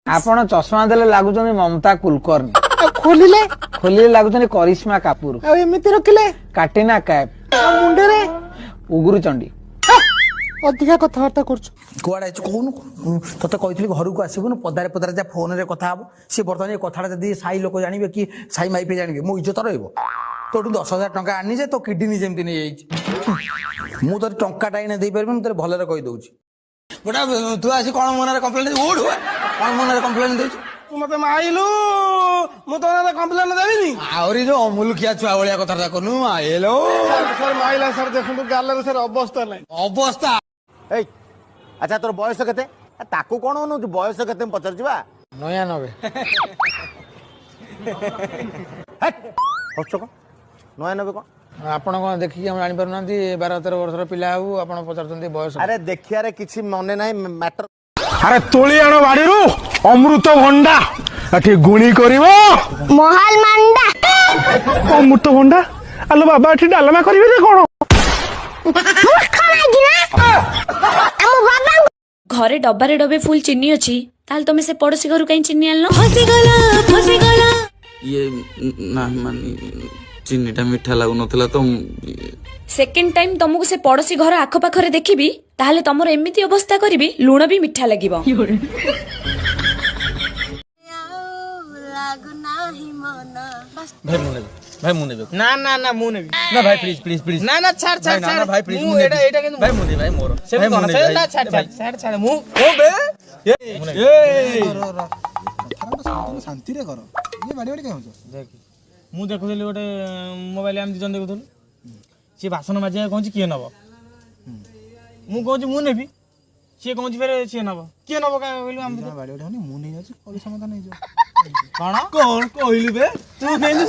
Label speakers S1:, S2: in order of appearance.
S1: आपण चश्मा देले लागुचनी ममता कुलकर्णी
S2: खोलिले
S1: खोलिले लागुचनी करिश्मा कपूर
S2: एमती रखिले
S1: काटिना कैफ
S2: मुंडे रे
S1: उगुरु चंडी
S2: अधिका कथबार्ता करछु
S3: कुआड़े कहून तोते कहती घर को आसबुन पदारे पदारे जा फोन रे कथा हम सी बर्तमान ये कथा जब साई लोक जानवे कि साई माइपे जानवे मो इज्जत रही तोठू 10,000 टंका आनी जे तो किडनी जमती नहीं मुझे तो टंका टाइम दे पारि मुझे भलरे कही दउछि गोटा तू आसी कौन मन कम्प्लेन ओढ़ कौन मन कम्प्लेन दे
S2: मते माइलु मु तो कंप्लेन देबिनी
S3: आहरी जो अमुलुखिया छुआ भलिया कथा कनु आइलो
S2: सर माइला सर देखंतु गालर सर अवस्था नै
S3: अवस्था
S4: ए अच्छा तोर बयस केते ताकू कोन होनु बयस केते पचर जिबा
S1: 99
S4: हट होछ को 99 कोन
S1: आपण कोन देखि हम जानि पारु नांती 12-13 वर्षर पिला हबु आपण पचारचंती बयस
S4: अरे देखिया रे किछि मने नाही मैटर
S2: अरे तोली आण बाड़ीरू अमृत भंडा एठी गुणी करिवो
S5: मोहाल मांडा
S2: अमृत भंडा आलो बाबा एठी डालमा करिवे रे कोन
S5: मूर्ख मागिना हम बाबा
S6: घरे डब्बारे डबे फुल चिन्नी अछि ताल तमे से पड़ोसी घर कहीं चिन्नी आनलो फसी गला
S7: ये ना मानी चिन्नीटा मीठा लागु नथला तो
S6: सेकेंड टाइम तुमको से पड़ोसी घर आख पाखरे देखिबी ताहले तमर एमिति अवस्था करिबी लुण भी मिठा लागिबो
S7: भाई मुने
S2: ना ना ना मु नेबी
S7: ना भाई प्लीज प्लीज प्लीज
S2: ना ना छाड़ छाड़
S7: ना भाई प्लीज
S2: मु एटा एटा के
S7: भाई मुने भाई मोर
S2: से
S7: भाई
S2: कोन
S7: मुने
S2: से
S7: भाई
S2: ना छाड़ छाड़ छाड़ छाड़ मु ओ बे
S8: शांति रे कर ये बाड़ी बाड़ी कहू
S2: देख मु देखुथली गोटे मोबाइल आम दिजन देखुथली से भाषण माजिया कहूँ किए नब मु कहूँ मु नेबी सी कहूँ फेर सी नब किए नब क्या कहलु आम
S8: बाड़ी बाड़ी मु नहीं जाଉଛି ପଇସା ମତ ନେଇ ଯାଉ
S2: कौन कौन कहलु बे तू नहीं